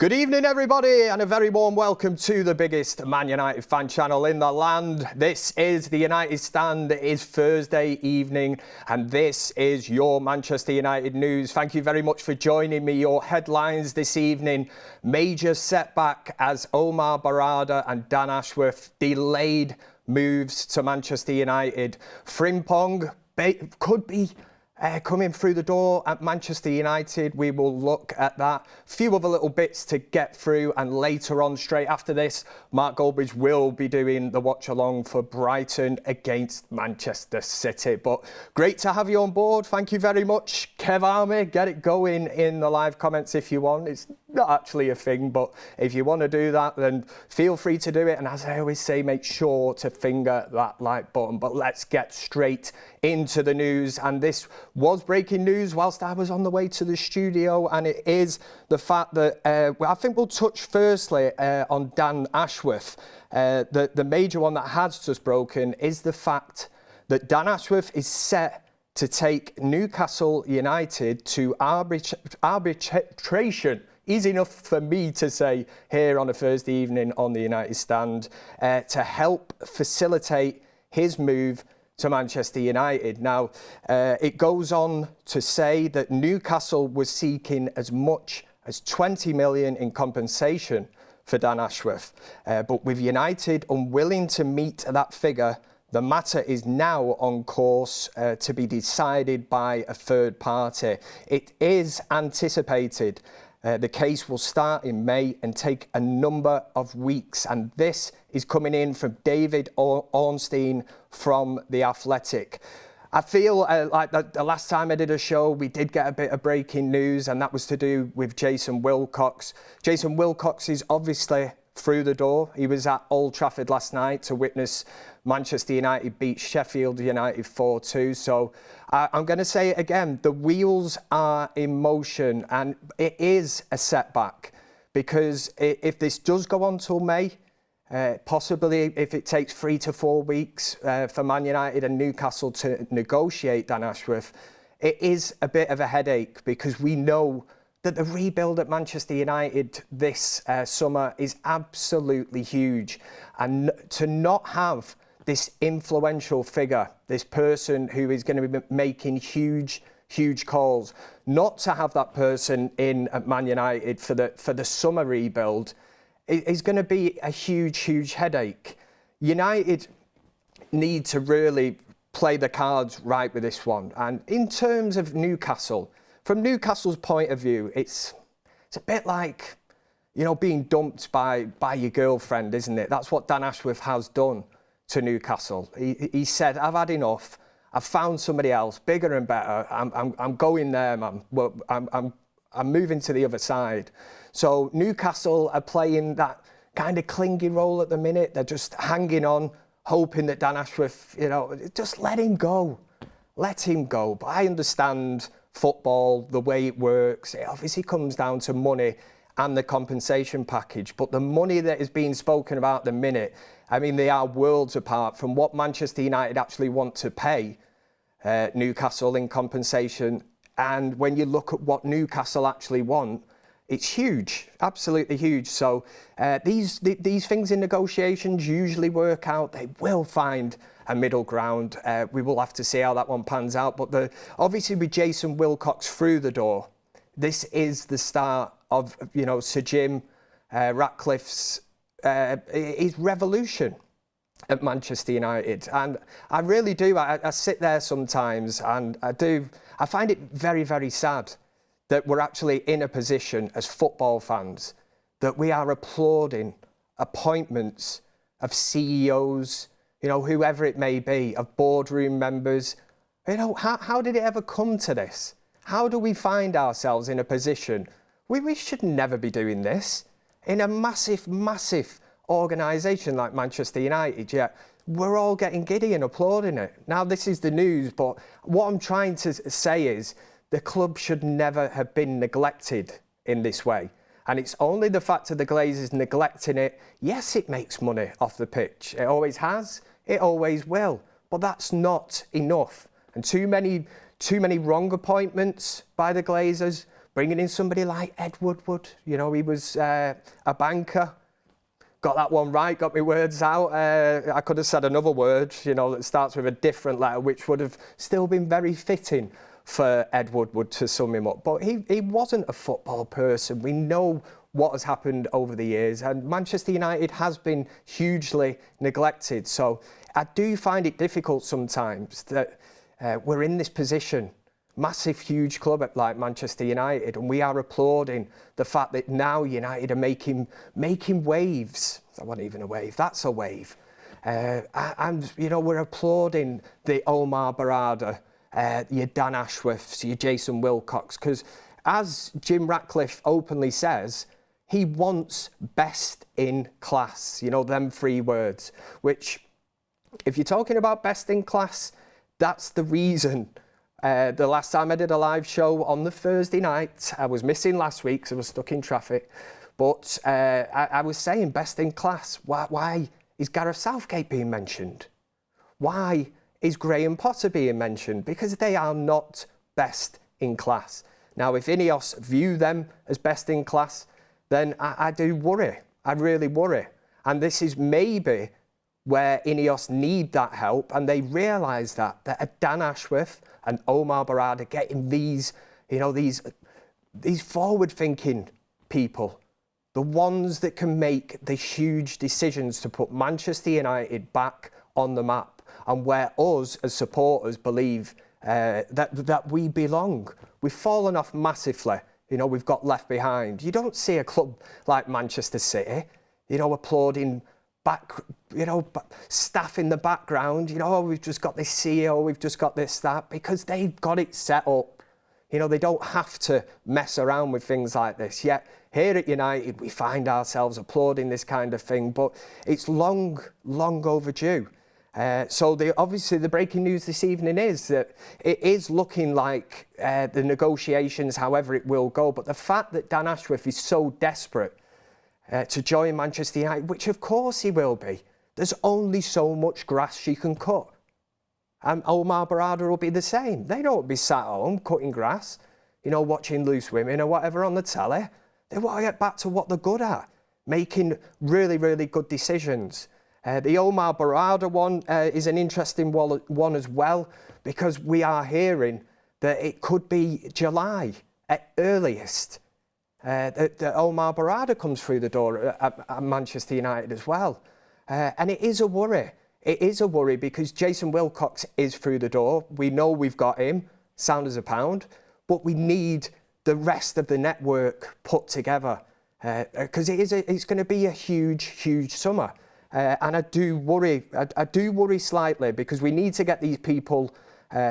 Good evening, everybody, and a very warm welcome to the biggest Man United fan channel in the land. This is the United Stand. It is Thursday evening, and this is your Manchester United news. Thank you very much for joining me. Your headlines this evening: major setback as Omar Berrada and Dan Ashworth delayed moves to Manchester United. Frimpong could be coming through the door at Manchester United. We will look at that. A few other little bits to get through, and later on, straight after this, Mark Goldbridge will be doing the watch along for Brighton against Manchester City. But great to have you on board. Thank you very much. Kev Army, get it going in the live comments if you want. It's not actually a thing, but if you want to do that, then feel free to do it. And as I always say, make sure to finger that like button. But let's get straight into the news. And this was breaking news whilst I was on the way to the studio, and it is the fact that I think we'll touch firstly on Dan Ashworth. The major one that has just broken is the fact that Dan Ashworth is set to take Newcastle United to arbitration. Easy enough for me to say here on a Thursday evening on the United Stand, to help facilitate his move to Manchester United. Now, it goes on to say that Newcastle was seeking as much as 20 million in compensation for Dan Ashworth. But with United unwilling to meet that figure, the matter is now on course to be decided by a third party. It is anticipated the case will start in May and take a number of weeks. And this is coming in from David Ornstein from The Athletic. I feel like the last time I did a show, we did get a bit of breaking news, and that was to do with Jason Wilcox. Jason Wilcox is obviously through the door. He was at Old Trafford last night to witness Manchester United beat Sheffield United 4-2. So I'm going to say it again, the wheels are in motion, and it is a setback, because if this does go on till May, possibly if it takes 3 to 4 weeks for Man United and Newcastle to negotiate Dan Ashworth, it is a bit of a headache, because we know that the rebuild at Manchester United this summer is absolutely huge. And to not have this influential figure, this person who is going to be making huge calls, not to have that person in at Man United for the summer rebuild is going to be a huge headache. United need to really play the cards right with this one. And in terms of Newcastle, from Newcastle's point of view, it's a bit like, you know, being dumped by your girlfriend, isn't it? That's what Dan Ashworth has done to Newcastle. He said, I've had enough. I've found somebody else bigger and better. I'm going there, man. Well, I'm moving to the other side. So Newcastle are playing that kind of clingy role at the minute. They're just hanging on, hoping that Dan Ashworth, you know, just let him go. Let him go. But I understand football, the way it works. It obviously comes down to money and the compensation package. But the money that is being spoken about at the minute, I mean, they are worlds apart from what Manchester United actually want to pay Newcastle in compensation. And when you look at what Newcastle actually want, it's huge, absolutely huge. So these things in negotiations usually work out. They will find a middle ground. We will have to see how that one pans out. But obviously with Jason Wilcox through the door, this is the start of, you know, Sir Jim Ratcliffe's his revolution at Manchester United. And I really do. I sit there sometimes, and I find it very sad that we're actually in a position as football fans that we are applauding appointments of CEOs, you know, whoever it may be, of boardroom members. You know, how did it ever come to this? How do we find ourselves in a position we should never be doing this in a massive organisation like Manchester United? Yet we're all getting giddy and applauding it. Now, this is the news, but what I'm trying to say is the club should never have been neglected in this way. And it's only the fact of the Glazers neglecting it. Yes, it makes money off the pitch. It always has. It always will. But that's not enough. And too many wrong appointments by the Glazers, bringing in somebody like Ed Woodward. You know, he was a banker. Got that one right, got my words out. I could have said another word, you know, that starts with a different letter, which would have still been very fitting for Ed Woodward to sum him up. But he wasn't a football person. We know what has happened over the years, and Manchester United has been hugely neglected. So I do find it difficult sometimes that we're in this position, massive, huge club like Manchester United, and we are applauding the fact that now United are making waves. That wasn't even a wave, that's a wave. And, you know, we're applauding the Omar Berrada, your Dan Ashworths, your Jason Wilcox, because as Jim Ratcliffe openly says, he wants best in class, you know, them three words, which, if you're talking about best in class, that's the reason. The last time I did a live show on the Thursday night, I was missing last week because I was stuck in traffic, but I was saying best in class. Why is Gareth Southgate being mentioned? Why is Graham Potter being mentioned? Because they are not best in class. Now, if INEOS view them as best in class, then I do worry. I really worry. And this is maybe where INEOS need that help, and they realise that a Dan Ashworth and Omar Berrada getting these, you know, these forward-thinking people, the ones that can make the huge decisions to put Manchester United back on the map, and where us as supporters believe that we belong. We've fallen off massively. You know, we've got left behind. You don't see a club like Manchester City, you know, applauding back, you know, staff in the background, you know, oh, we've just got this CEO, we've just got this, that, because they've got it set up. You know, they don't have to mess around with things like this. Yet here at United, we find ourselves applauding this kind of thing, but it's long overdue. So obviously the breaking news this evening is that it is looking like the negotiations, however it will go, but the fact that Dan Ashworth is so desperate to join Manchester United, which of course he will be, there's only so much grass she can cut. And Omar Berrada will be the same. They don't be sat at home cutting grass, you know, watching Loose Women or whatever on the telly. They want to get back to what they're good at, making really, really good decisions. The Omar Berrada one is an interesting one as well, because we are hearing that it could be July at earliest. That Omar Berrada comes through the door at Manchester United as well. And it is a worry. It is a worry because Jason Wilcox is through the door. We know we've got him, sound as a pound, but we need the rest of the network put together because it's going to be a huge summer. And I do worry slightly because we need to get these people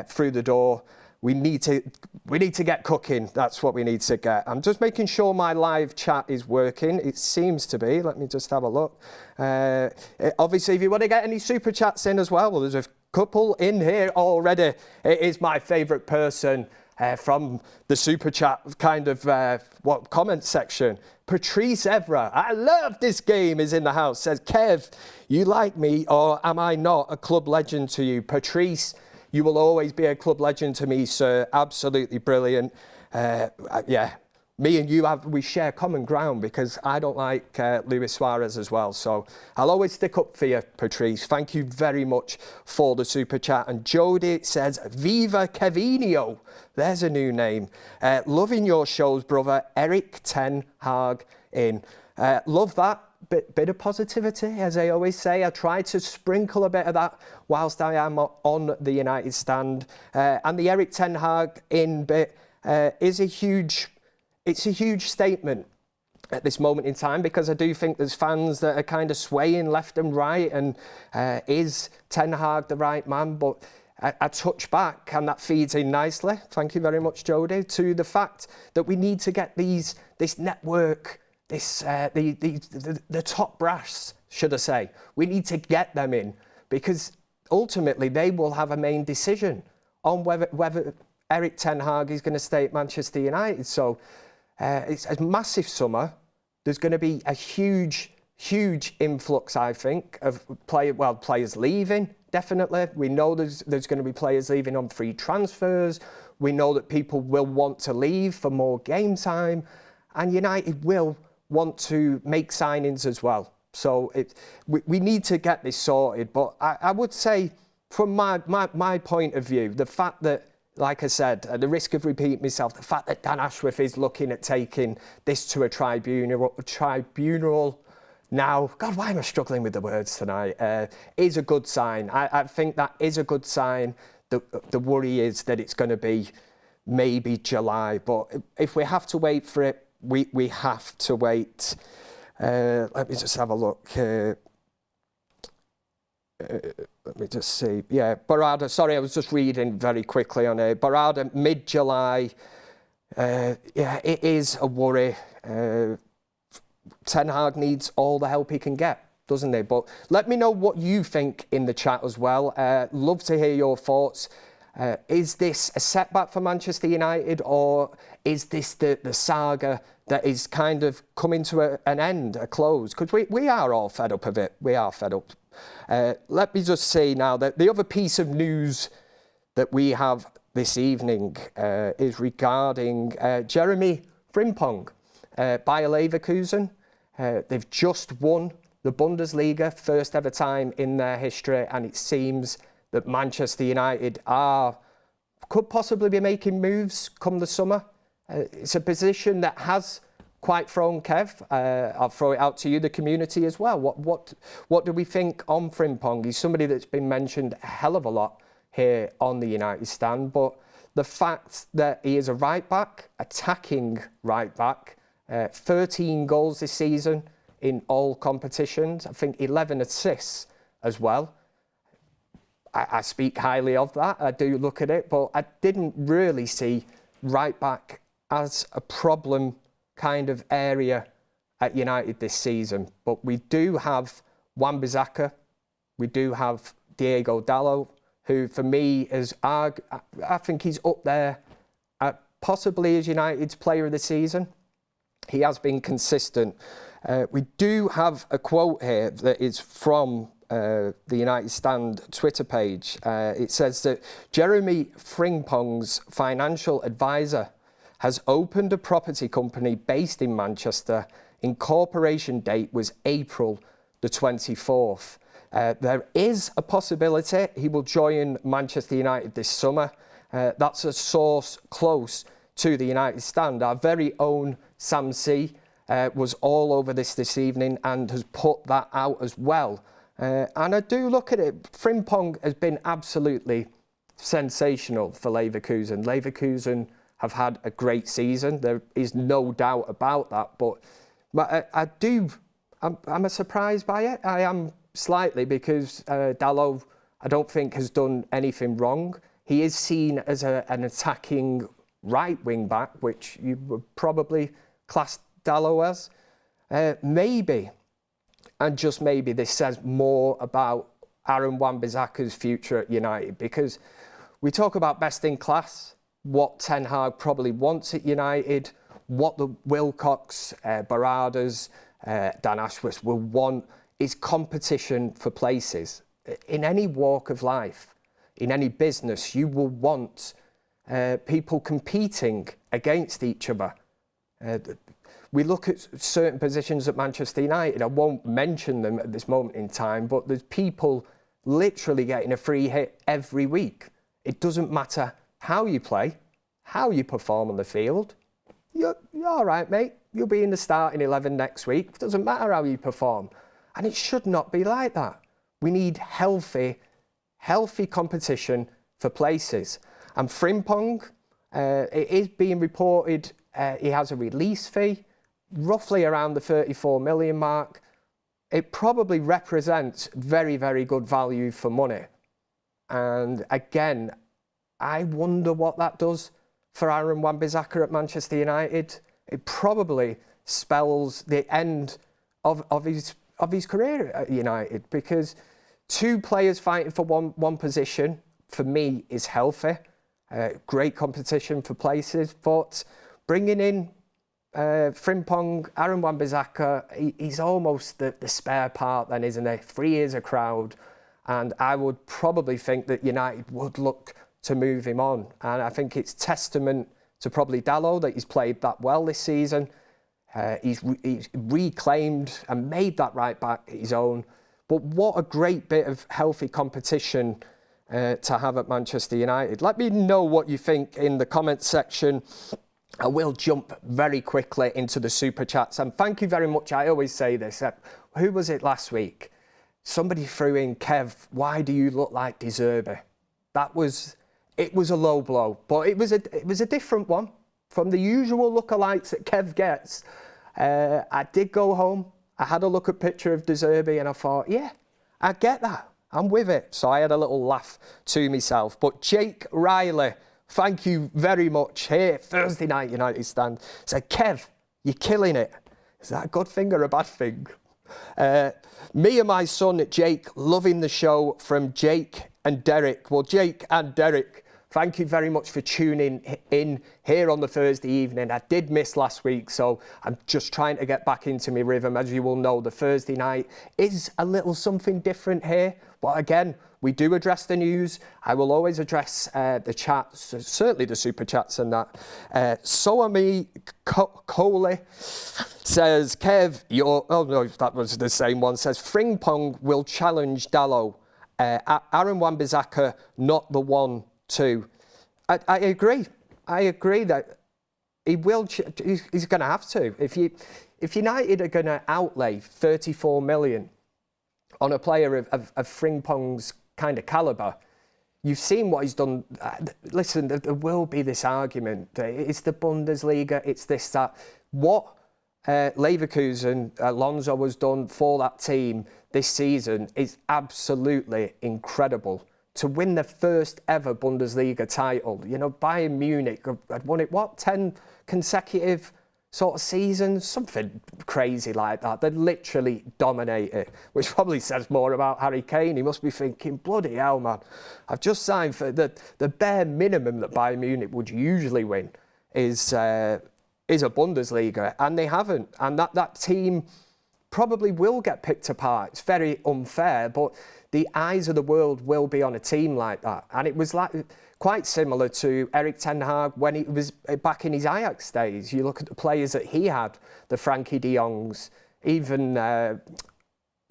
through the door. We need to get cooking. That's what we need to get. I'm just making sure my live chat is working. It seems to be. Let me just have a look. Obviously, if you want to get any super chats in as well, there's a couple in here already. It is my favourite person from the super chat kind of comment section. Patrice Evra, I love this game, is in the house. Says, Kev, you like me or am I not a club legend to you? Patrice, you will always be a club legend to me, sir. Absolutely brilliant. Yeah, me and you we share common ground because I don't like Luis Suarez as well. So I'll always stick up for you, Patrice. Thank you very much for the super chat. And Jody says, Viva Kevinio. There's a new name. Loving your shows, brother. Eric Ten Hag in. Love that. Bit of positivity, as I always say. I try to sprinkle a bit of that whilst I am on the United stand. And the Eric Ten Hag in bit is a huge statement at this moment in time, because I do think there's fans that are kind of swaying left and right, and is Ten Hag the right man? But I touch back, and that feeds in nicely, thank you very much, Jody, to the fact that we need to get this network, the top brass, should I say. We need to get them in, because ultimately they will have a main decision on whether Eric Ten Hag is going to stay at Manchester United. So it's a massive summer. There's going to be a huge influx, I think, of players leaving, definitely. We know there's going to be players leaving on free transfers. We know that people will want to leave for more game time, and United will want to make signings as well. So we need to get this sorted. But I would say, from my point of view, the fact that, like I said, at the risk of repeating myself, the fact that Dan Ashworth is looking at taking this to a tribunal now, God, why am I struggling with the words tonight, is a good sign. I think that is a good sign. The worry is that it's going to be maybe July, but if we have to wait for it, we have to wait. Let me just have a look. Let me just see. Yeah, Berrada, sorry, I was just reading very quickly on it. Berrada, mid-July. Yeah, it is a worry. Ten Hag needs all the help he can get, doesn't he? But let me know what you think in the chat as well. Love to hear your thoughts. Is this a setback for Manchester United, or is this the saga that is kind of coming to an end, a close? Because we are all fed up of it. We are fed up. Let me just say now that the other piece of news that we have this evening is regarding Jeremie Frimpong, Bayer Leverkusen. They've just won the Bundesliga, first ever time in their history, and it seems that Manchester United could possibly be making moves come the summer. It's a position that has quite thrown Kev. I'll throw it out to you, the community as well. What do we think on Frimpong? He's somebody that's been mentioned a hell of a lot here on the United stand, but the fact that he is a right back, attacking right back, 13 goals this season in all competitions, I think 11 assists as well. I speak highly of that. I do look at it, but I didn't really see right back as a problem kind of area at United this season. But we do have Wan-Bissaka, we do have Diego Dalot, who for me is, I think he's up there possibly as United's player of the season. He has been consistent. We do have a quote here that is from the United Stand Twitter page. It says that Jeremie Frimpong's financial advisor has opened a property company based in Manchester. Incorporation date was April the 24th. There is a possibility he will join Manchester United this summer. That's a source close to the United Stand. Our very own Sam C was all over this evening and has put that out as well. And I do look at it. Frimpong has been absolutely sensational for Leverkusen. Leverkusen have had a great season. There is no doubt about that. But I'm surprised by it. I am slightly, because Dalot, I don't think, has done anything wrong. He is seen as an attacking right wing back, which you would probably class Dalot as. Maybe, and just maybe, this says more about Aaron Wan-Bissaka's future at United, because we talk about best in class, what Ten Hag probably wants at United, what the Wilcox, Berradas, Dan Ashworth will want is competition for places. In any walk of life, in any business, you will want people competing against each other. We look at certain positions at Manchester United. I won't mention them at this moment in time, but there's people literally getting a free hit every week. It doesn't matter how you play, how you perform on the field. You're all right, mate. You'll be in the starting 11 next week. It doesn't matter how you perform. And it should not be like that. We need healthy competition for places. And Frimpong, it is being reported he has a release fee, roughly around the 34 million mark. It probably represents very, very good value for money. And again, I wonder what that does for Aaron Wan-Bissaka at Manchester United. It probably spells the end of his career at United, because two players fighting for one position, for me, is healthy. Great competition for places, but bringing in Frimpong, Aaron Wan-Bissaka, he's almost the spare part then, isn't he? Free as a crowd. And I would probably think that United would look to move him on. And I think it's testament to probably Dalot that he's played that well this season. He's reclaimed and made that right back his own. But what a great bit of healthy competition to have at Manchester United. Let me know what you think in the comments section. I will jump very quickly into the super chats. And thank you very much. I always say this. Who was it last week? Somebody threw in, Kev, why do you look like De Zerbi? It was a low blow, but it was a different one from the usual lookalikes that Kev gets. I did go home. I had a look at picture of De Zerbi and I thought, yeah, I get that. I'm with it. So I had a little laugh to myself. But Jake Riley, thank you very much. Here, Thursday Night United Stand, said, Kev, you're killing it. Is that a good thing or a bad thing? Me and my son, Jake, loving the show from Jake and Derek. Well, Jake and Derek, thank you very much for tuning in here on the Thursday evening. I did miss last week, so I'm just trying to get back into my rhythm. As you will know, the Thursday night is a little something different here. But again, we do address the news. I will always address the chats, certainly the super chats and that. Soami Coley says, Kev, oh no, that was the same one, says Frimpong will challenge Dalot. Aaron Wan-Bissaka, not the 1-2. I agree. I agree that he will. He's going to have to. If United are going to outlay 34 million on a player of Frimpong's kind of calibre, you've seen what he's done. Listen, there will be this argument. It's the Bundesliga. It's this, that. What Leverkusen, Alonso has done for that team this season is absolutely incredible. To win the first ever Bundesliga title, you know, Bayern Munich had won it, 10 consecutive sort of seasons, something crazy like that. They literally dominate it, which probably says more about Harry Kane. He must be thinking, bloody hell, man, I've just signed for the bare minimum that Bayern Munich would usually win is a Bundesliga, and they haven't. And that team probably will get picked apart. It's very unfair, but the eyes of the world will be on a team like that. And it was like quite similar to Erik ten Hag when he was back in his Ajax days. You look at the players that he had, the Frankie de Jongs, even there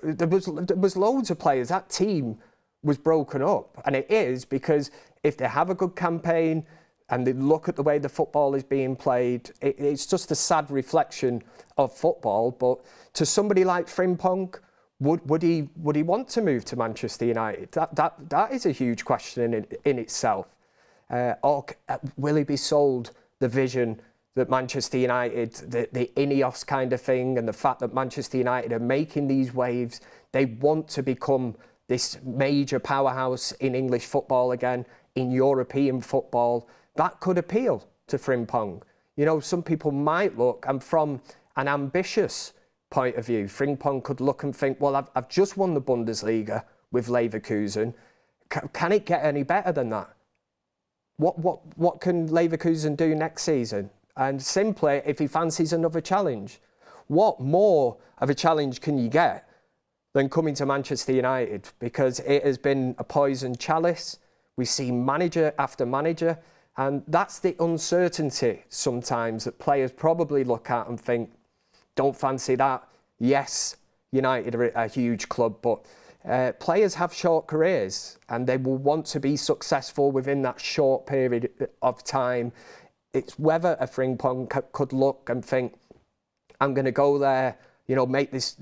was loads of players. That team was broken up, and it is because if they have a good campaign and they look at the way the football is being played, it's just a sad reflection of football. But to somebody like Frimpong, would he want to move to Manchester United? That is a huge question in itself. Or will he be sold the vision that Manchester United, the INEOS kind of thing, and the fact that Manchester United are making these waves, they want to become this major powerhouse in English football again, in European football. That could appeal to Frimpong. You know, some people might look, and from an ambitious point of view, Frimpong could look and think, well, I've just won the Bundesliga with Leverkusen. Can it get any better than that? What can Leverkusen do next season? And simply, if he fancies another challenge, what more of a challenge can you get than coming to Manchester United? Because it has been a poisoned chalice. We see manager after manager, and that's the uncertainty sometimes that players probably look at and think, don't fancy that. Yes, United are a huge club, but players have short careers and they will want to be successful within that short period of time. It's whether a Frimpong could look and think, I'm going to go there, you know, make this.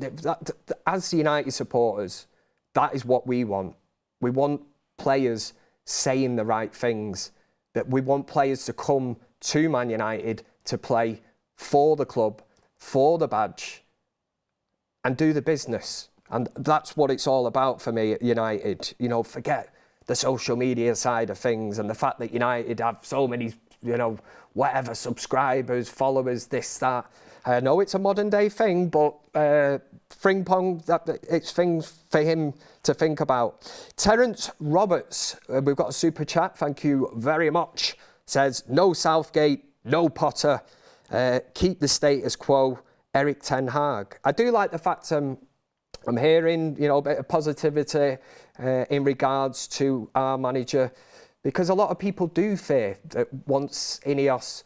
As United supporters, that is what we want. We want players saying the right things, that we want players to come to Man United to play for the club, for the badge, and do the business. And that's what it's all about for me at United. You know, forget the social media side of things and the fact that United have so many, you know, whatever, subscribers, followers, this, that. I know it's a modern day thing, but Frimpong, it's things for him to think about. Terence Roberts, we've got a super chat, thank you very much, says, no Southgate, no Potter, keep the status quo, Erik ten Hag. I do like the fact I'm hearing, you know, a bit of positivity in regards to our manager. because a lot of people do fear that once INEOS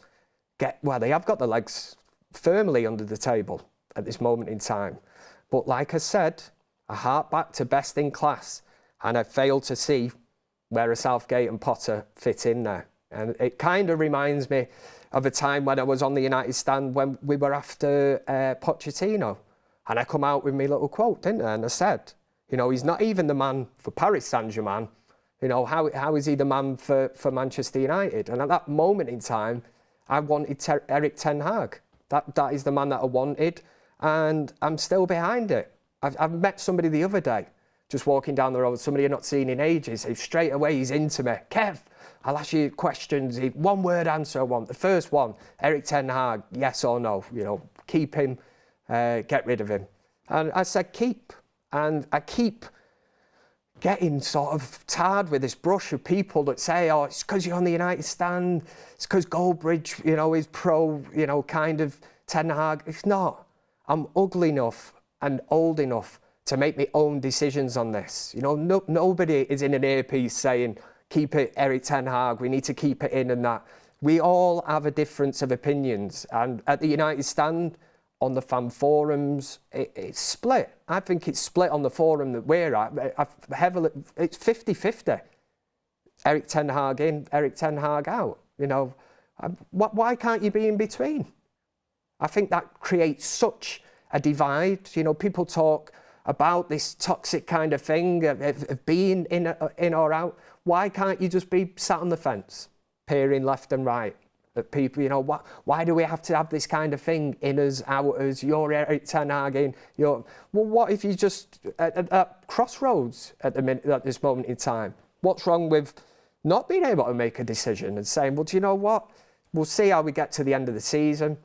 they have got the legs firmly under the table at this moment in time. But like I said, I hark back to best in class, and I fail to see where a Southgate and Potter fit in there. And it kind of reminds me of a time when I was on the United stand when we were after Pochettino. And I come out with my little quote, didn't I? And I said, you know, he's not even the man for Paris Saint-Germain. You know, how is he the man for Manchester United? And at that moment in time, I wanted Erik ten Hag. That is the man that I wanted, and I'm still behind it. I've met somebody the other day, just walking down the road, somebody I've not seen in ages. Straight away, he's into me. Kev, I'll ask you questions. One word answer I want. The first one, Erik ten Hag, yes or no. You know, keep him, get rid of him. And I said keep, and I keep getting sort of tarred with this brush of people that say, oh, it's because you're on the United stand, it's because Goldbridge, you know, is pro, you know, kind of Ten Hag. It's not. I'm ugly enough and old enough to make my own decisions on this. You know, nobody is in an earpiece saying, keep it Erik ten Hag, we need to keep it in and that. We all have a difference of opinions. And at the United stand, on the fan forums, it's split. I think it's split on the forum that we're at. It's 50-50. Erik ten Hag in, Erik ten Hag out. You know, why can't you be in between? I think that creates such a divide. You know, people talk about this toxic kind of thing of being in or out. Why can't you just be sat on the fence, peering left and right? That people, you know, why do we have to have this kind of thing, inners, outers, you're Erik ten Hag in, well, what if you just, at crossroads at this moment in time? What's wrong with not being able to make a decision and saying, well, do you know what? We'll see how we get to the end of the season.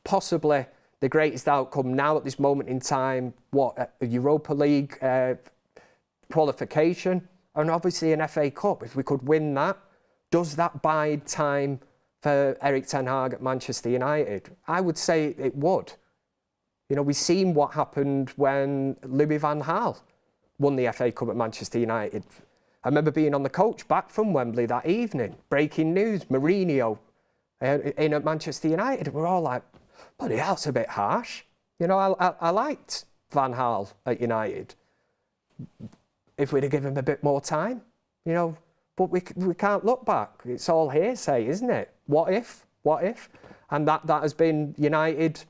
Possibly the greatest outcome now at this moment in time, a Europa League qualification, and obviously an FA Cup. If we could win that, does that bide time for Erik ten Hag at Manchester United? I would say it would. You know, we've seen what happened when Louis van Gaal won the FA Cup at Manchester United. I remember being on the coach back from Wembley that evening, breaking news, Mourinho in at Manchester United. We're all like, bloody hell, it's a bit harsh. You know, I liked Van Gaal at United. If we'd have given him a bit more time, you know, but we can't look back. It's all hearsay, isn't it? What if? What if? And that has been United,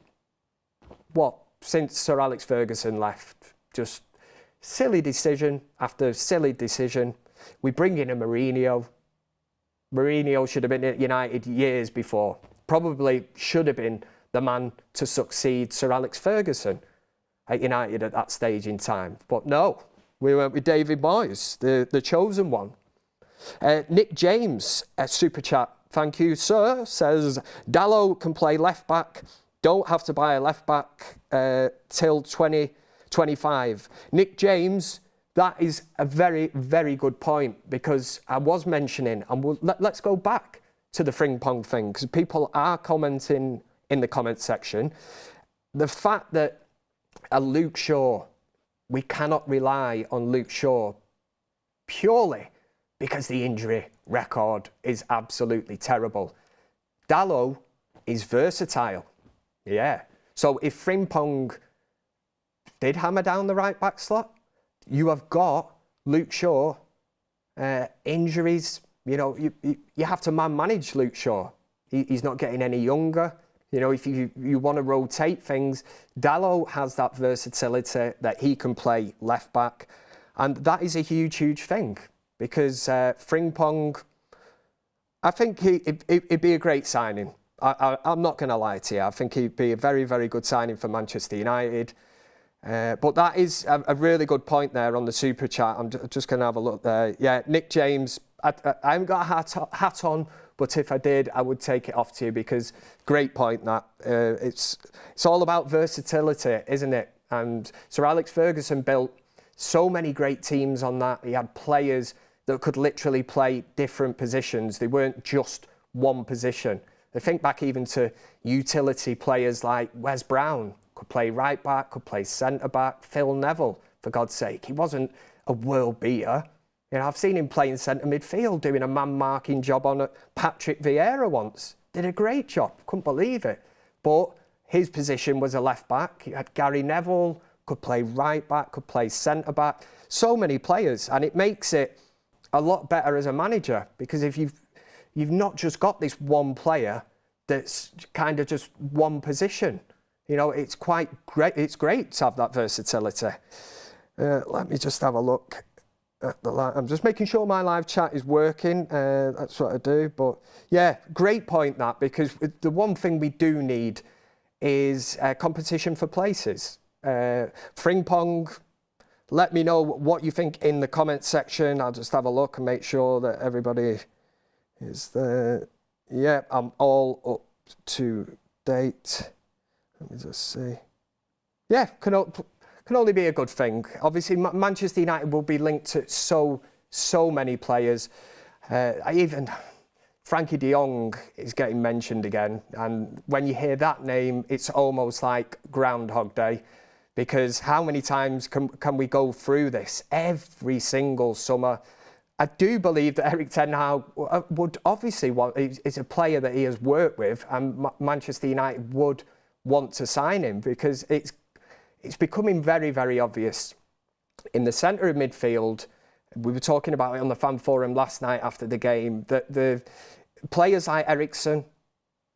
since Sir Alex Ferguson left. Just silly decision after silly decision. We bring in a Mourinho. Mourinho should have been at United years before. Probably should have been the man to succeed Sir Alex Ferguson at United at that stage in time. But no, we went with David Moyes, the chosen one. Nick James, super chat, thank you, sir, says Dalot can play left back, don't have to buy a left back till 2025. Nick James, that is a very, very good point, because I was mentioning, and let's go back to the Frimpong thing, because people are commenting in the comment section, the fact that Luke Shaw, we cannot rely on Luke Shaw purely because the injury record is absolutely terrible. Dalot is versatile, yeah. So if Frimpong did hammer down the right back slot, you have got Luke Shaw, injuries, you know, you have to manage Luke Shaw. He's not getting any younger. You know, if you want to rotate things, Dalot has that versatility that he can play left back. And that is a huge, huge thing. Because Frimpong, I think it'd be a great signing. I'm not going to lie to you. I think he'd be a very, very good signing for Manchester United. But that is a really good point there on the super chat. I'm just going to have a look there. Yeah, Nick James, I haven't got a hat on, but if I did, I would take it off to you, because great point that. It's all about versatility, isn't it? And Sir Alex Ferguson built so many great teams on that. He had players that could literally play different positions. They weren't just one position. I think back even to utility players like Wes Brown, could play right back, could play centre back. Phil Neville, for God's sake, he wasn't a world beater, You know, I've seen him playing centre midfield, doing a man-marking job on Patrick Vieira once. Did a great job, couldn't believe it. But his position was a left-back. You had Gary Neville, could play right-back, could play centre-back. So many players, and it makes it a lot better as a manager, because if you've not just got this one player that's kind of just one position. You know, it's quite great. It's great to have that versatility. Let me just have a look at the I'm just making sure my live chat is working. That's what I do. But yeah, great point that, because the one thing we do need is competition for places. Frimpong, let me know what you think in the comment section. I'll just have a look and make sure that everybody is there. Yeah, I'm all up to date. Let me just see. Yeah, can only be a good thing. Obviously, Manchester United will be linked to so many players. Even Frankie de Jong is getting mentioned again. And when you hear that name, it's almost like Groundhog Day. Because how many times can we go through this every single summer? I do believe that Erik ten Hag would obviously want, is a player that he has worked with, and Manchester United would want to sign him, because it's becoming very, very obvious. In the centre of midfield, we were talking about it on the fan forum last night after the game, that the players like Eriksen,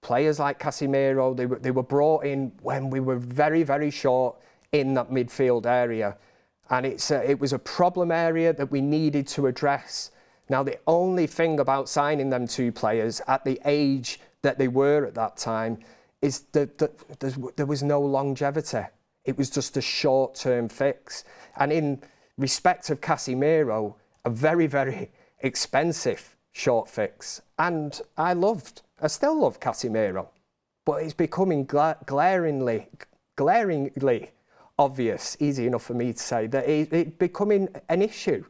players like Casemiro, they were brought in when we were very, very short in that midfield area. And it was a problem area that we needed to address. Now, the only thing about signing them two players at the age that they were at that time is that there was no longevity. It was just a short-term fix. And in respect of Casemiro, a very, very expensive short fix. And I still love Casemiro, but it's becoming glaringly obvious, easy enough for me to say, that it's becoming an issue.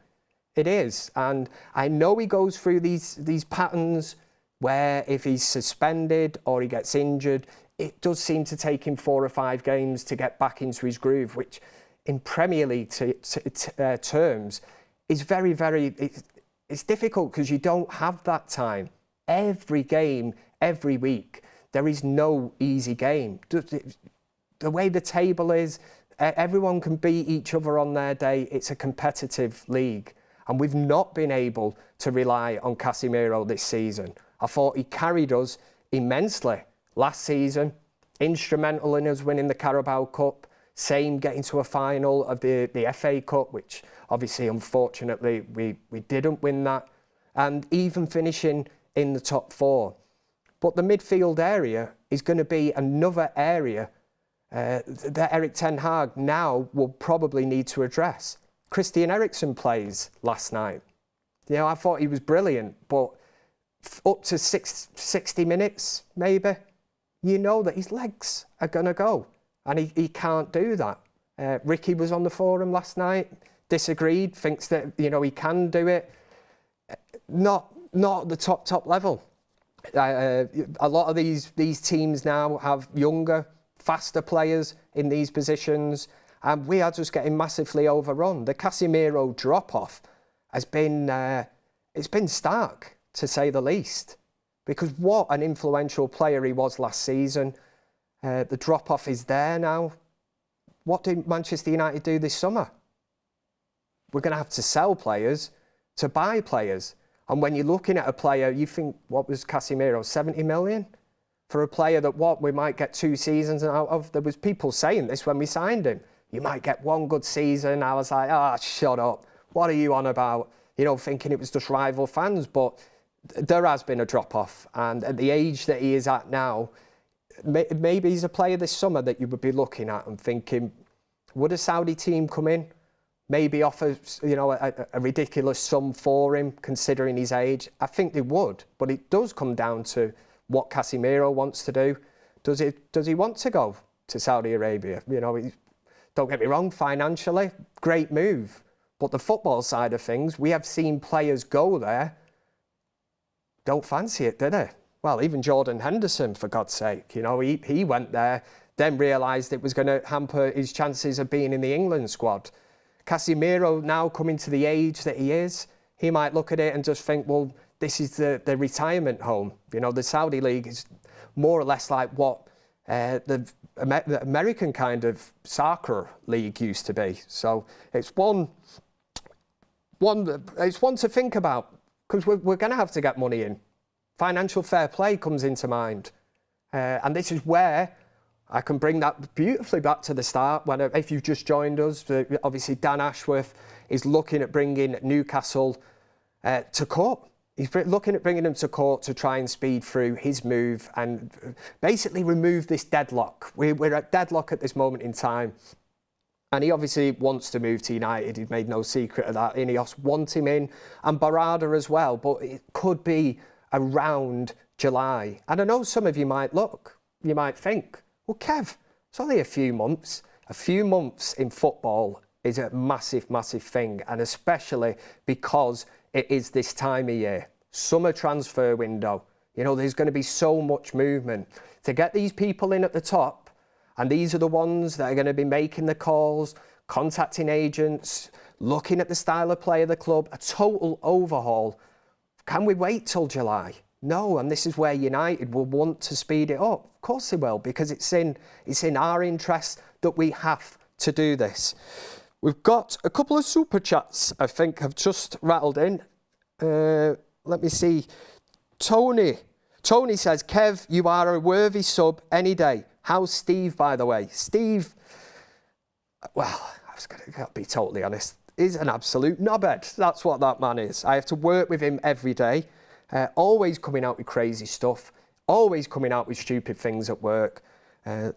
It is. And I know he goes through these patterns where if he's suspended or he gets injured, it does seem to take him 4 or 5 games to get back into his groove, which in Premier League terms is very, very, it's difficult, because you don't have that time. Every game, every week, there is no easy game. The way the table is, everyone can beat each other on their day. It's a competitive league. And we've not been able to rely on Casemiro this season. I thought he carried us immensely last season, instrumental in us winning the Carabao Cup, same getting to a final of the FA Cup, which obviously, unfortunately, we didn't win that, and even finishing in the top 4. But the midfield area is going to be another area that Erik ten Hag now will probably need to address. Christian Eriksen plays last night. You know, I thought he was brilliant, but up to 60 minutes, maybe, you know that his legs are going to go, and he can't do that. Ricky was on the forum last night, disagreed, thinks that, you know, he can do it. Not at the top level. A lot of these teams now have younger, faster players in these positions, and we are just getting massively overrun. The Casemiro drop-off has been it's been stark, to say the least, because what an influential player he was last season. The drop-off is there now. What did Manchester United do this summer? We're going to have to sell players to buy players. And when you're looking at a player, you think, what was Casemiro, 70 million? For a player that we might get 2 seasons out of. There was people saying this when we signed him. You might get 1 good season. I was like, shut up. What are you on about? You know, thinking it was just rival fans. But there has been a drop-off. And at the age that he is at now, maybe he's a player this summer that you would be looking at and thinking, would a Saudi team come in? Maybe offer, you know, a ridiculous sum for him, considering his age. I think they would. But it does come down to what Casemiro wants to do. Does he want to go to Saudi Arabia? You know, don't get me wrong, financially, great move. But the football side of things, we have seen players go there, don't fancy it, did they? Well, even Jordan Henderson, for God's sake, you know, he went there, then realised it was going to hamper his chances of being in the England squad. Casemiro now coming to the age that he is, he might look at it and just think, well, this is the retirement home. You know, the Saudi League is more or less like what the American kind of soccer league used to be. So it's one to think about, because we're going to have to get money in. Financial fair play comes into mind. And this is where I can bring that beautifully back to the start. If you've just joined us, obviously Dan Ashworth is looking at bringing Newcastle to court. He's looking at bringing them to court to try and speed through his move and basically remove this deadlock. We're at deadlock at this moment in time. And he obviously wants to move to United. He's made no secret of that. INEOS want him in, and Berrada as well. But it could be around July. And I know some of you might think, well, Kev, it's only a few months. A few months in football is a massive, massive thing. And especially because it is this time of year. Summer transfer window. You know, there's going to be so much movement. To get these people in at the top, and these are the ones that are going to be making the calls, contacting agents, looking at the style of play of the club, a total overhaul. Can we wait till July? No, and this is where United will want to speed it up. Of course they will, because it's in our interest that we have to do this. We've got a couple of super chats, I think, have just rattled in. Let me see. Tony says, Kev, you are a worthy sub any day. How's Steve, by the way? Steve, well, I was going to be totally honest, is an absolute knobhead. That's what that man is. I have to work with him every day. Always coming out with crazy stuff. Always coming out with stupid things at work.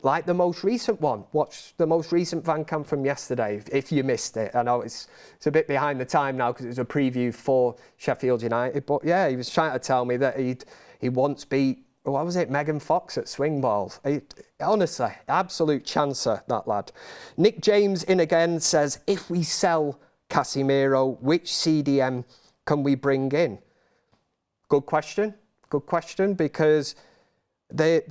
Like the most recent one. Watch the most recent Van Camp from yesterday, if you missed it. I know it's a bit behind the time now because it was a preview for Sheffield United. But yeah, he was trying to tell me that he once beat, what was it, Megan Fox at swing ball. Honestly, absolute chancer, that lad. Nick James in again says, if we sell Casemiro, which CDM can we bring in? Good question, because they're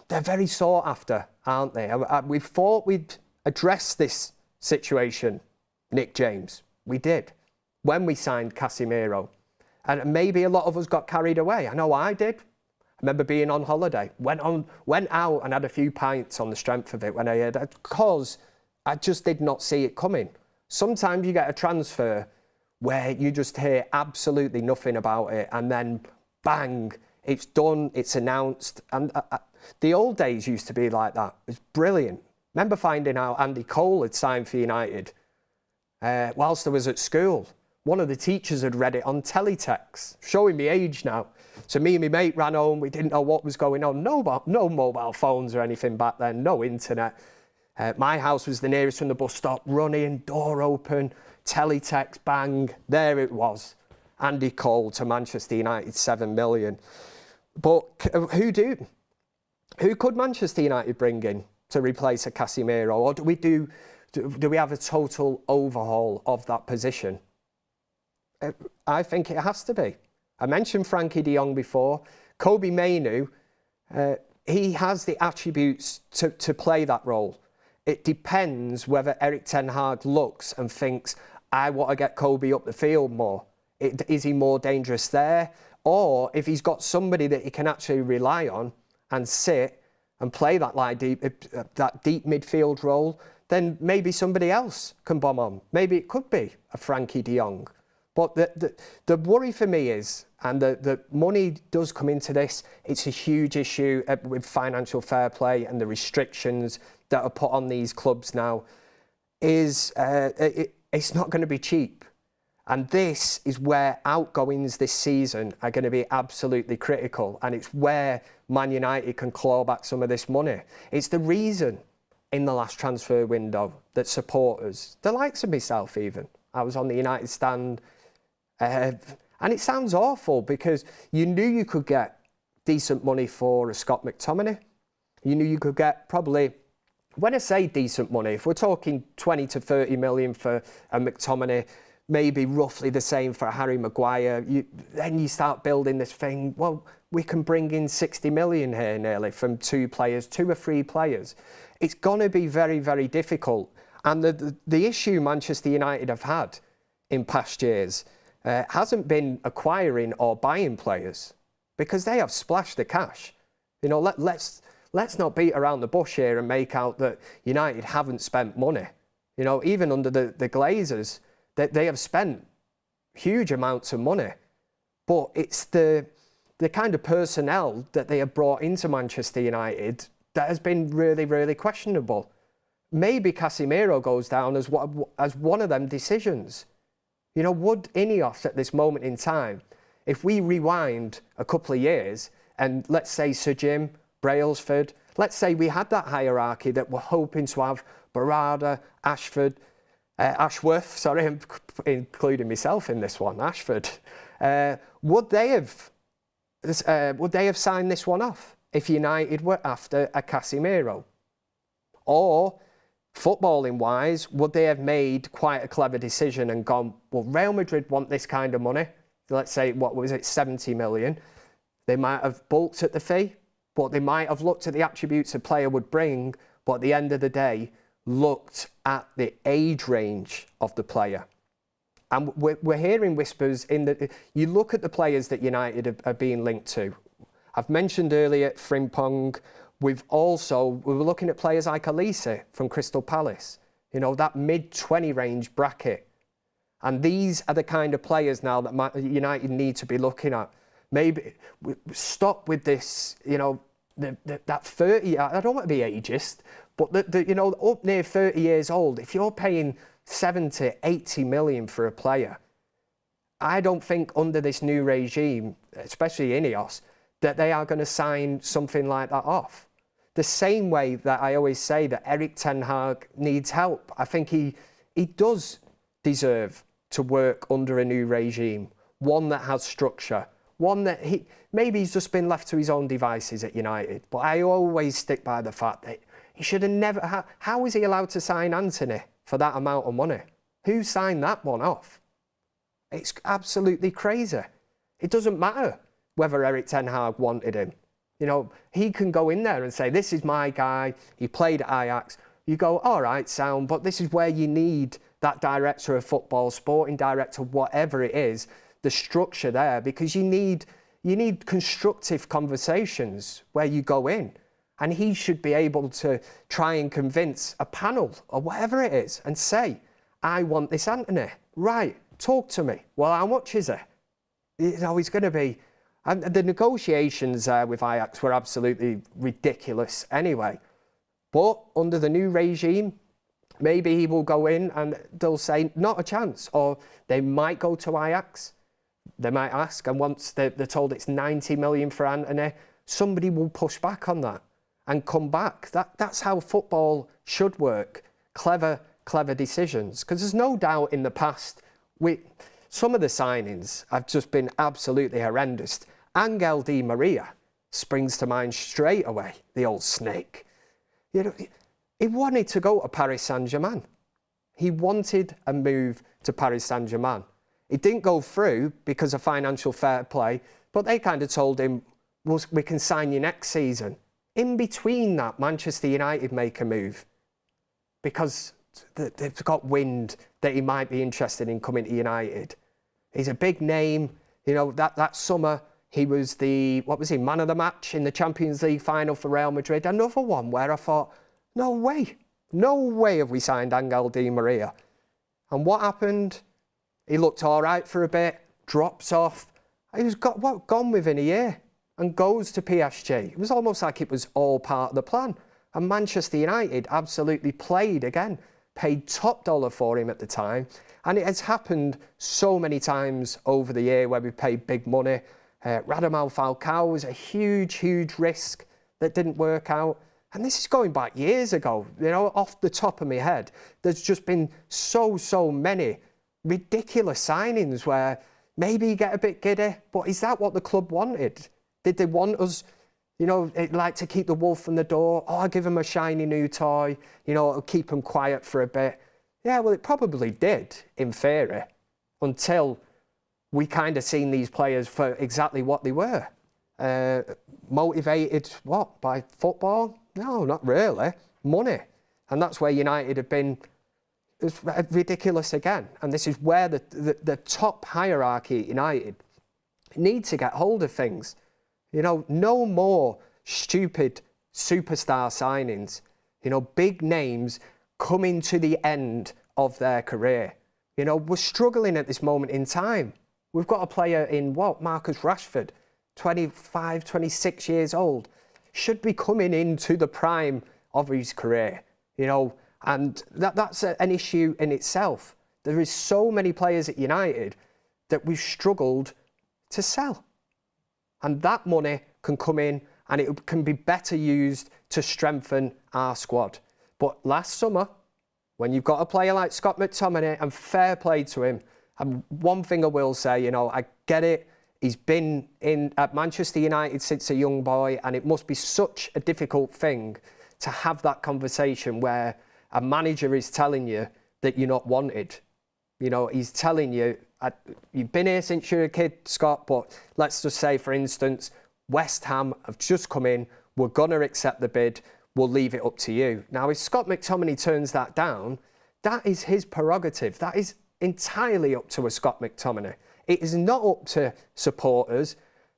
very sought after, aren't they? We thought we'd address this situation, Nick James. We did, when we signed Casemiro. And maybe a lot of us got carried away. I know I did. I remember being on holiday, went out and had a few pints on the strength of it when I heard it, because I just did not see it coming. Sometimes you get a transfer where you just hear absolutely nothing about it, and then bang, it's done, it's announced. And the old days used to be like that. It was brilliant. Remember finding out Andy Cole had signed for United whilst I was at school. One of the teachers had read it on teletext, showing me age now. So me and my mate ran home, we didn't know what was going on. No mobile phones or anything back then, no internet. My house was the nearest from the bus stop, running, door open, teletext, bang, there it was. Andy Cole to Manchester United, 7 million. But who could Manchester United bring in to replace a Casemiro? Or do we have a total overhaul of that position? I think it has to be. I mentioned Frankie de Jong before. Kobe Mainoo, he has the attributes to play that role. It depends whether Erik ten Hag looks and thinks, I want to get Kobe up the field more. Is he more dangerous there? Or if he's got somebody that he can actually rely on and sit and play that deep midfield role, then maybe somebody else can bomb on. Maybe it could be a Frankie de Jong. But the worry for me is, and the money does come into this, it's a huge issue with financial fair play and the restrictions that are put on these clubs now, is it's not going to be cheap. And this is where outgoings this season are going to be absolutely critical. And it's where Man United can claw back some of this money. It's the reason in the last transfer window that supporters, the likes of myself even, I was on the United stand, and it sounds awful because you knew you could get decent money for a Scott McTominay. You knew you could get probably, when I say decent money, if we're talking 20 to 30 million for a McTominay, maybe roughly the same for Harry Maguire, then you start building this thing, well, we can bring in 60 million here nearly from two or three players. It's going to be very, very difficult. And the issue Manchester United have had in past years, hasn't been acquiring or buying players because they have splashed the cash. You know, let's not beat around the bush here and make out that United haven't spent money. You know, even under the Glazers, they have spent huge amounts of money. But it's the kind of personnel that they have brought into Manchester United that has been really, really questionable. Maybe Casemiro goes down as one of them decisions. You know, would INEOS at this moment in time, if we rewind a couple of years and let's say Sir Jim, Brailsford, let's say we had that hierarchy that we're hoping to have Berrada, Ashworth, sorry, I'm including myself in this one, Ashford. Would they have signed this one off if United were after a Casemiro? Or, footballing wise, would they have made quite a clever decision and gone, well, Real Madrid want this kind of money, let's say, what was it, 70 million. They might have bulked at the fee, but they might have looked at the attributes a player would bring, but at the end of the day, looked at the age range of the player. And we're hearing whispers in that you look at the players that United are being linked to. I've mentioned earlier Frimpong. We were looking at players like Elise from Crystal Palace. You know, that mid-20 range bracket. And these are the kind of players now that United need to be looking at. Maybe stop with this, you know, that 30, I don't want to be ageist, but you know, up near 30 years old, if you're paying 70, 80 million for a player, I don't think under this new regime, especially INEOS, that they are going to sign something like that off. The same way that I always say that Erik ten Hag needs help. I think he does deserve to work under a new regime, one that has structure, one that maybe he's just been left to his own devices at United. But I always stick by the fact that he should have never... How is he allowed to sign Anthony for that amount of money? Who signed that one off? It's absolutely crazy. It doesn't matter whether Erik ten Hag wanted him. You know, he can go in there and say, this is my guy, he played at Ajax. You go, all right, sound, but this is where you need that director of football, sporting director, whatever it is, the structure there, because you need constructive conversations where you go in. And he should be able to try and convince a panel or whatever it is and say, I want this Anthony. Right, talk to me. Well, how much is it? You know, he's going to be... And the negotiations with Ajax were absolutely ridiculous anyway. But under the new regime, maybe he will go in and they'll say, not a chance. Or they might go to Ajax. They might ask, and once they're told it's 90 million for Anthony, somebody will push back on that and come back. That's how football should work. Clever decisions. Because there's no doubt in the past, some of the signings have just been absolutely horrendous. Angel Di Maria springs to mind straight away, the old snake. You know, he wanted to go to Paris Saint-Germain. He wanted a move to Paris Saint-Germain. It didn't go through because of financial fair play, but they kind of told him, well, we can sign you next season. In between that, Manchester United make a move because they've got wind that he might be interested in coming to United. He's a big name. You know, that summer, he was man of the match in the Champions League final for Real Madrid. Another one where I thought, no way have we signed Angel Di Maria. And what happened? He looked all right for a bit, drops off. He was gone within a year and goes to PSG. It was almost like it was all part of the plan. And Manchester United absolutely played again, paid top dollar for him at the time. And it has happened so many times over the year where we paid big money. Radamel Falcao was a huge risk that didn't work out. And this is going back years ago. You know, off the top of my head, there's just been so many ridiculous signings where maybe you get a bit giddy, but is that what the club wanted? Did they want us, you know, like to keep the wolf from the door? Oh, I'll give him a shiny new toy, you know, it'll keep him quiet for a bit. Yeah, well, it probably did, in theory, until we kind of seen these players for exactly what they were. Motivated, what, by football? No, not really. Money. And that's where United have been it's ridiculous again. And this is where the top hierarchy at United need to get hold of things. You know, no more stupid superstar signings. You know, big names coming to the end of their career. You know, we're struggling at this moment in time. We've got a player in Marcus Rashford, 25, 26 years old, should be coming into the prime of his career, you know, and that's an issue in itself. There is so many players at United that we've struggled to sell. And that money can come in and it can be better used to strengthen our squad. But last summer, when you've got a player like Scott McTominay, and fair play to him, and one thing I will say, you know, I get it. He's been at Manchester United since a young boy, and it must be such a difficult thing to have that conversation where a manager is telling you that you're not wanted. You know, he's telling you, you've been here since you're a kid, Scott, but let's just say, for instance, West Ham have just come in, we're going to accept the bid, we'll leave it up to you. Now, if Scott McTominay turns that down, that is his prerogative. That is entirely up to a Scott McTominay. It is not up to supporters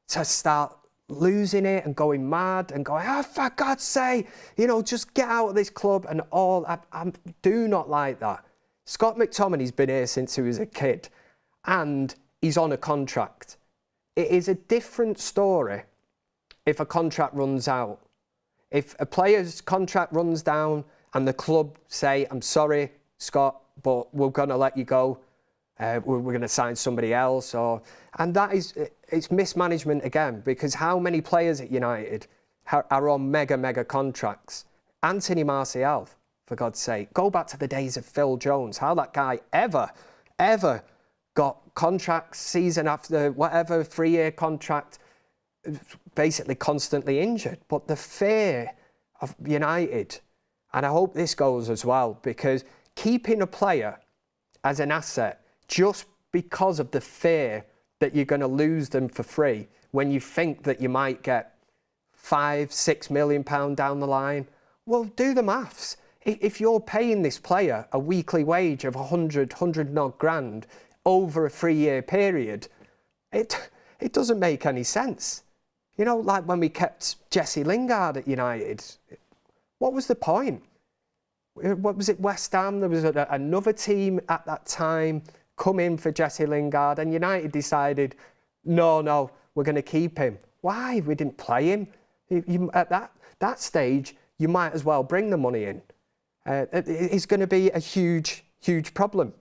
to start losing it and going mad and going, oh, for God's sake, you know, just get out of this club and all. I do not like that. Scott McTominay's been here since he was a kid and he's on a contract. It is a different story if a contract runs out. If a player's contract runs down and the club say, I'm sorry, Scott, but we're going to let you go. We're going to sign somebody else, and that is, it's mismanagement again, because how many players at United are on mega contracts? Anthony Martial, for God's sake, go back to the days of Phil Jones, how that guy ever got contracts season after whatever 3-year contract, basically constantly injured. But the fear of United, and I hope this goes as well, because keeping a player as an asset just because of the fear that you're going to lose them for free when you think that you might get £5-6 million down the line, well, do the maths. If you're paying this player a weekly wage of 100 odd grand over a 3-year period, it doesn't make any sense. You know, like when we kept Jesse Lingard at United, what was the point? What was it, West Ham? There was another team at that time come in for Jesse Lingard, and United decided, no, we're going to keep him. Why? We didn't play him. At that stage, you might as well bring the money in. It's going to be a huge problem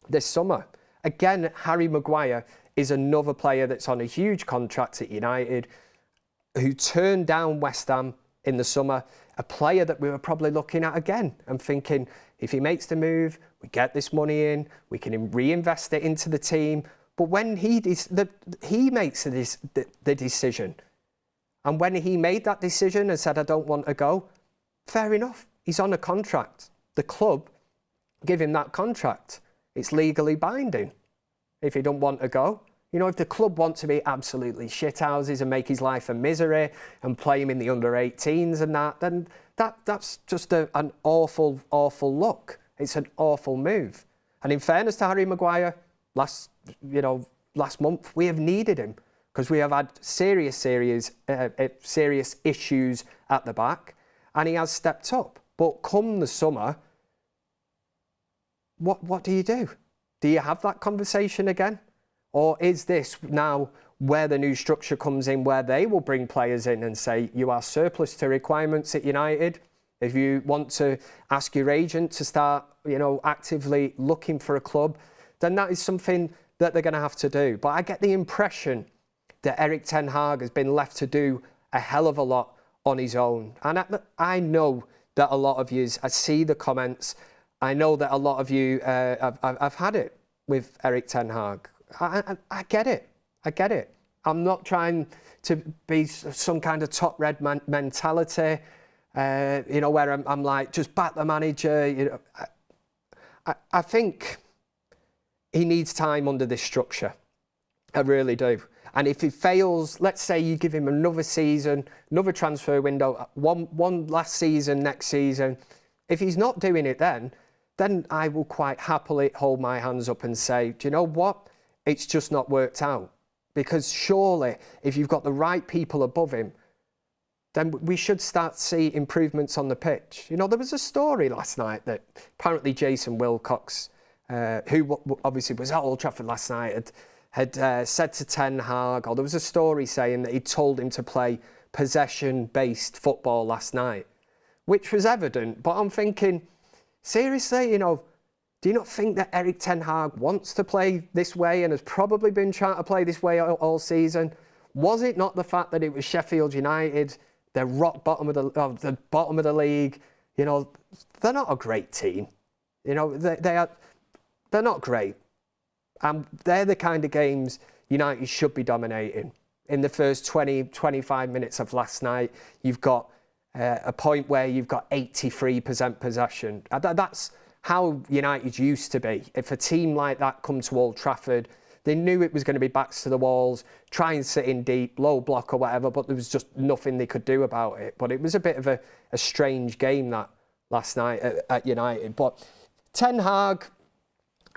this summer. Again, Harry Maguire is another player that's on a huge contract at United who turned down West Ham in the summer, a player that we were probably looking at again and thinking, if he makes the move, we get this money in, we can reinvest it into the team. But when he makes the decision, and when he made that decision and said, I don't want to go, fair enough, he's on a contract. The club give him that contract. It's legally binding if he don't want to go. You know, if the club want to be absolutely shithouses and make his life a misery and play him in the under-18s and that, then that's just an awful look. It's an awful move. And in fairness to Harry Maguire, last month we have needed him because we have had serious issues at the back, and he has stepped up. But come the summer, what do you do? Do you have that conversation again? Or is this now where the new structure comes in, where they will bring players in and say, you are surplus to requirements at United. If you want to ask your agent to start, actively looking for a club, then that is something that they're going to have to do. But I get the impression that Erik ten Hag has been left to do a hell of a lot on his own. And I know that a lot of you, I see the comments, I know that a lot of you have had it with Erik ten Hag. I get it. I'm not trying to be some kind of top red mentality, where I'm like, just back the manager. I think he needs time under this structure. I really do. And if he fails, let's say you give him another season, another transfer window, one last season, next season. If he's not doing it then then I will quite happily hold my hands up and say, do you know what? It's just not worked out. Because surely, if you've got the right people above him, then we should start to see improvements on the pitch. You know, there was a story last night that apparently Jason Wilcox, who obviously was at Old Trafford last night, had said to Ten Hag, or there was a story saying that he told him to play possession-based football last night, which was evident. But I'm thinking, seriously, you know, do you not think that Erik Ten Hag wants to play this way and has probably been trying to play this way all season? Was it not the fact that it was Sheffield United, they're rock bottom of the bottom of the league? You know, they're not a great team. You know, they're not great. And they're the kind of games United should be dominating. In the first 20, 25 minutes of last night, you've got a point where you've got 83% possession. That's how United used to be. If a team like that come to Old Trafford, they knew it was going to be backs to the walls, try and sit in deep, low block or whatever, but there was just nothing they could do about it. But it was a bit of a strange game that last night at United. But Ten Hag,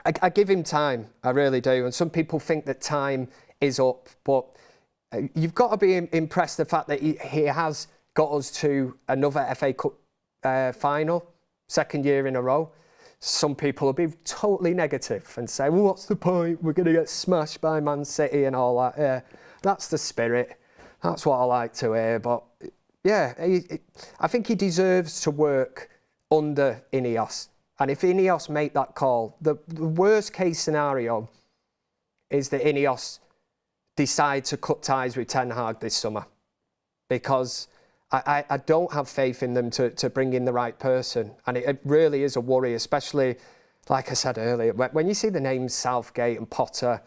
I give him time, I really do. And some people think that time is up, but you've got to be impressed the fact that he has got us to another FA Cup final, second year in a row. Some people will be totally negative and say, well, what's the point? We're going to get smashed by Man City and all that. Yeah, that's the spirit. That's what I like to hear. But yeah, I think he deserves to work under INEOS. And if INEOS make that call, the worst case scenario is that INEOS decide to cut ties with Ten Hag this summer, because I don't have faith in them to bring in the right person. And it really is a worry, especially, like I said earlier, when you see the names Southgate and Potter,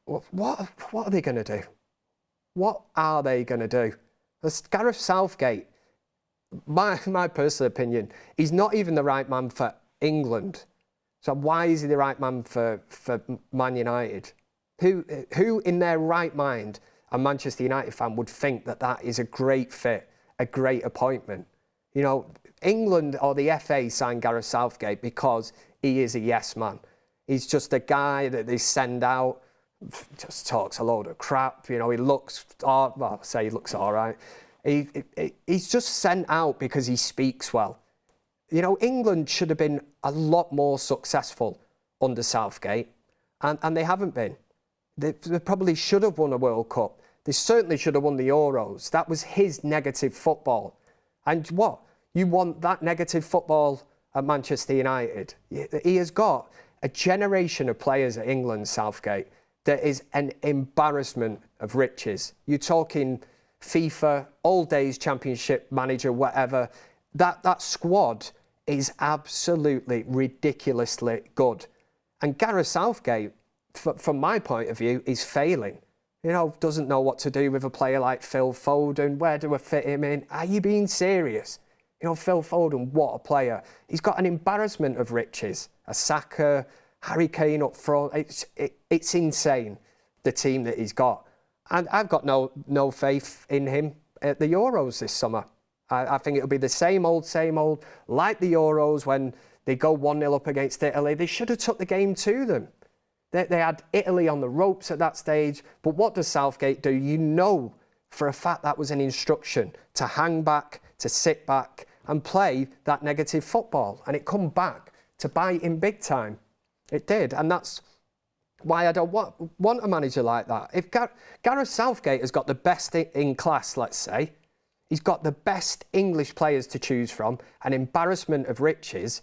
what are they going to do? What are they going to do? Gareth Southgate, my personal opinion, he's not even the right man for England. So why is he the right man for Man United? Who in their right mind, a Manchester United fan, would think that is a great fit, a great appointment? You know, England or the FA signed Gareth Southgate because he is a yes man. He's just a guy that they send out, just talks a load of crap. You know, he looks, well, I say he looks all right. He's just sent out because he speaks well. You know, England should have been a lot more successful under Southgate, and they haven't been. They probably should have won a World Cup. They certainly should have won the Euros. That was his negative football. And what? You want that negative football at Manchester United? He has got a generation of players at England, Southgate, that is an embarrassment of riches. You're talking FIFA, all days championship manager, whatever. That squad is absolutely ridiculously good. And Gareth Southgate, from my point of view, is failing. You know, doesn't know what to do with a player like Phil Foden. Where do I fit him in? Are you being serious? You know, Phil Foden, what a player. He's got an embarrassment of riches. A Saka, Harry Kane up front. It's insane, the team that he's got. And I've got no faith in him at the Euros this summer. I think it'll be the same old, like the Euros when they go 1-0 up against Italy. They should have took the game to them. They had Italy on the ropes at that stage. But what does Southgate do? You know for a fact that was an instruction to hang back, to sit back and play that negative football. And it come back to bite him big time. It did. And that's why I don't want a manager like that. If Gareth Southgate has got the best in class, let's say, he's got the best English players to choose from, an embarrassment of riches,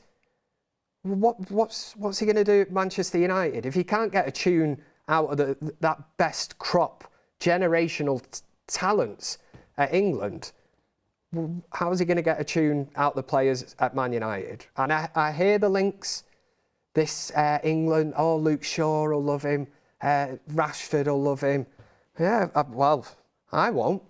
what's he going to do at Manchester United? If he can't get a tune out of that best crop, generational talents at England, how is he going to get a tune out of the players at Man United? And I hear the links. This England, Luke Shaw will love him, Rashford will love him. Yeah, well, I won't.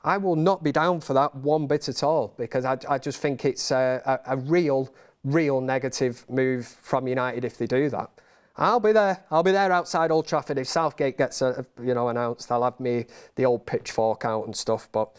I will not be down for that one bit at all, because I just think it's a real negative move from United if they do that. I'll be there outside Old Trafford if Southgate gets announced. I'll have the old pitchfork out and stuff. But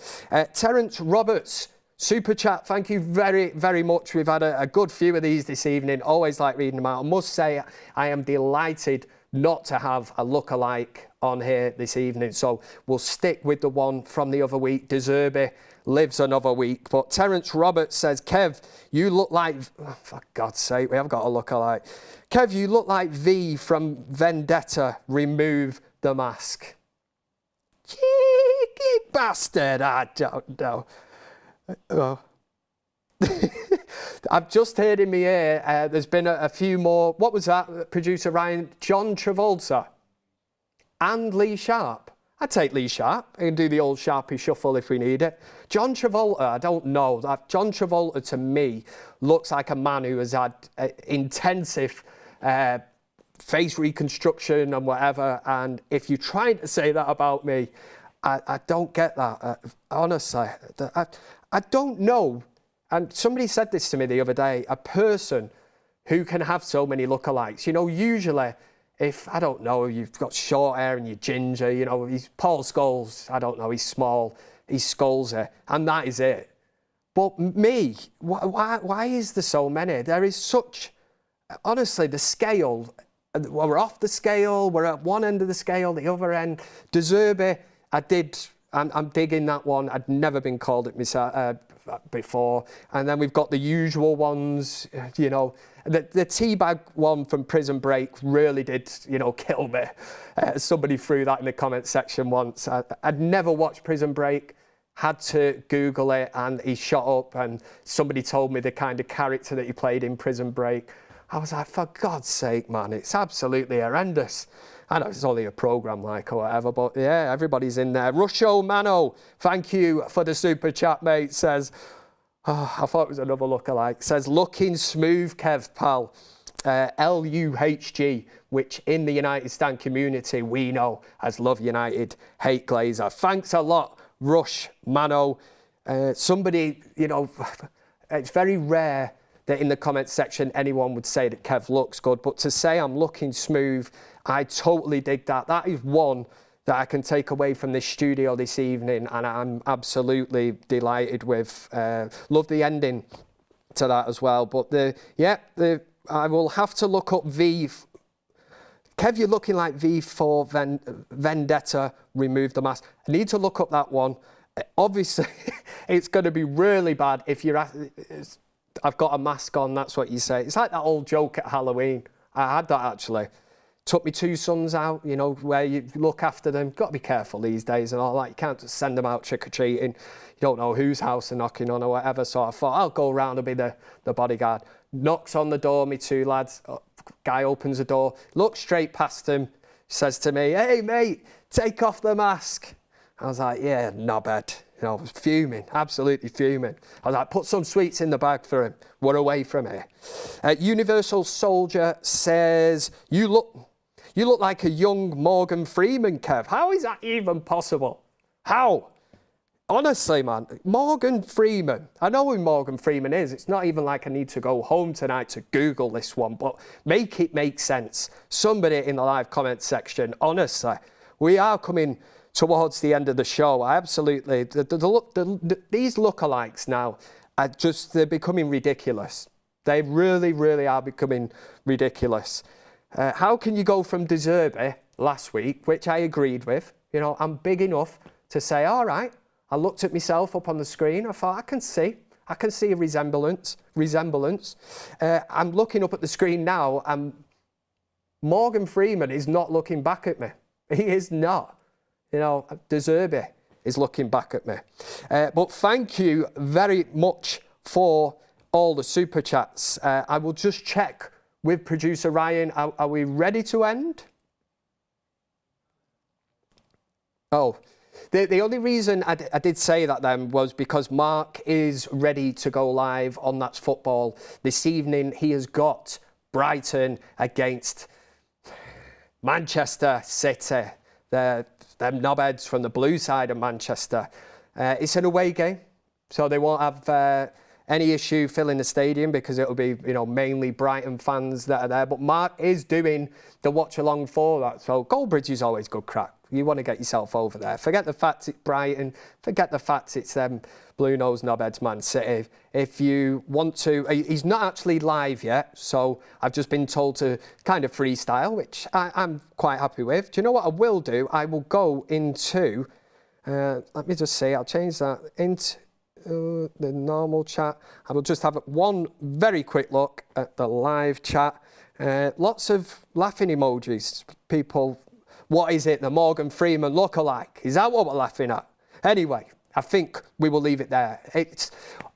Terence Roberts Super chat, thank you very, very much. We've had a good few of these this evening. Always like reading them out. I must say, I am delighted not to have a lookalike on here this evening. So we'll stick with the one from the other week. De Zerbi lives another week. But Terence Roberts says, Kev, you look like... Oh, for God's sake, we have got a lookalike. Kev, you look like V from Vendetta. Remove the mask. Cheeky bastard. I don't know. Oh. I've just heard in my ear, there's been a few more. What was that, producer Ryan? John Travolta and Lee Sharp. I'd take Lee Sharp. I can do the old Sharpie shuffle if we need it. John Travolta, I don't know. John Travolta to me looks like a man who has had intensive face reconstruction and whatever. And if you're trying to say that about me, I don't get that. Honestly, I don't know. And somebody said this to me the other day, a person who can have so many lookalikes. You know, usually if, I don't know, you've got short hair and you're ginger, you know, he's Paul Scholes, I don't know, he's small, he's Scholesy, and that is it. But me, why is there so many? There is such, honestly, the scale, we're off the scale, we're at one end of the scale, the other end. De Zerbi, I'm digging that one. I'd never been called it myself before. And then we've got the usual ones, you know. The teabag one from Prison Break really did, you know, kill me. Somebody threw that in the comment section once. I'd never watched Prison Break, had to Google it, and he shot up and somebody told me the kind of character that he played in Prison Break. I was like, for God's sake, man, it's absolutely horrendous. I know it's only a programme like or whatever, but yeah, everybody's in there. Rusho Mano, thank you for the super chat, mate, says, oh, I thought it was another lookalike, says, looking smooth, Kev, pal. LUHG, which in the United Stand community we know as Love United, Hate Glazer. Thanks a lot, Rush Mano. Somebody, you know, it's very rare that in the comments section anyone would say that Kev looks good, but to say I'm looking smooth, I totally dig that. That is one that I can take away from this studio this evening, and I'm absolutely delighted with. Love the ending to that as well. But I will have to look up V. Kev, you're looking like V for Vendetta, remove the mask. I need to look up that one. Obviously, it's going to be really bad if you're... I've got a mask on, that's what you say. It's like that old joke at Halloween. I had that actually. Took my two sons out, you know, where you look after them. Got to be careful these days and all that. You can't just send them out trick-or-treating. You don't know whose house they're knocking on or whatever. So I thought, I'll go around and be the bodyguard. Knocks on the door, me two lads. Guy opens the door, looks straight past him, says to me, hey, mate, take off the mask. I was like, yeah, knobhead. You know, I was fuming, absolutely fuming. I was like, put some sweets in the bag for him. We're away from here. Universal Soldier says, you look like a young Morgan Freeman, Kev. How is that even possible? How? Honestly, man, Morgan Freeman. I know who Morgan Freeman is. It's not even like I need to go home tonight to Google this one, but make it make sense. Somebody in the live comment section, honestly, we are coming towards the end of the show. I absolutely, these lookalikes now are just, they're becoming ridiculous. They really, really are becoming ridiculous. How can you go from De Zerbi last week, which I agreed with, you know, I'm big enough to say, all right, I looked at myself up on the screen, I thought, I can see a resemblance. I'm looking up at the screen now, and Morgan Freeman is not looking back at me. He is not. You know, De Zerbi is looking back at me. But thank you very much for all the super chats. I will just check with producer Ryan. Are we ready to end? Oh, the only reason I did say that then was because Mark is ready to go live on That's Football this evening. He has got Brighton against Manchester City. Them knobheads from the blue side of Manchester. It's an away game, so they won't have any issue filling the stadium because it'll be, you know, mainly Brighton fans that are there. But Mark is doing the watch along for that. So Goldbridge is always good crack. You want to get yourself over there. Forget the fact it's Brighton. Forget the fact it's them Blue Nose Knobheads Man City. If you want to, he's not actually live yet. So I've just been told to kind of freestyle, which I'm quite happy with. Do you know what I will do? I will go into, let me just see, I'll change that into the normal chat. I will just have one very quick look at the live chat. Lots of laughing emojis. People, what is it, the Morgan Freeman lookalike? Is that what we're laughing at? Anyway, I think we will leave it there. It's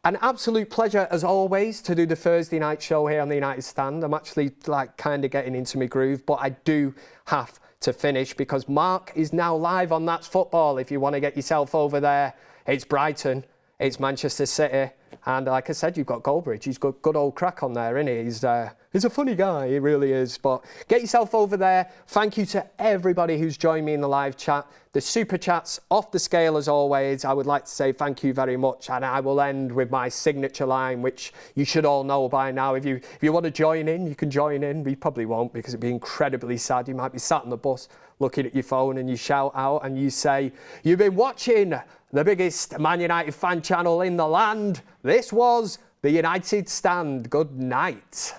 an absolute pleasure, as always, to do the Thursday night show here on the United Stand. I'm actually like kind of getting into my groove, but I do have to finish because Mark is now live on That's Football. If you want to get yourself over there, it's Brighton, it's Manchester City, and like I said, you've got Goldbridge. He's got good old crack on there, isn't he? He's a funny guy, he really is. But get yourself over there. Thank you to everybody who's joined me in the live chat. The super chats off the scale as always. I would like to say thank you very much, and I will end with my signature line, which you should all know by now. If you want to join in, you can join in. We probably won't because it'd be incredibly sad. You might be sat on the bus looking at your phone and you shout out and you say, "You've been watching the biggest Man United fan channel in the land. This was the United Stand. Good night."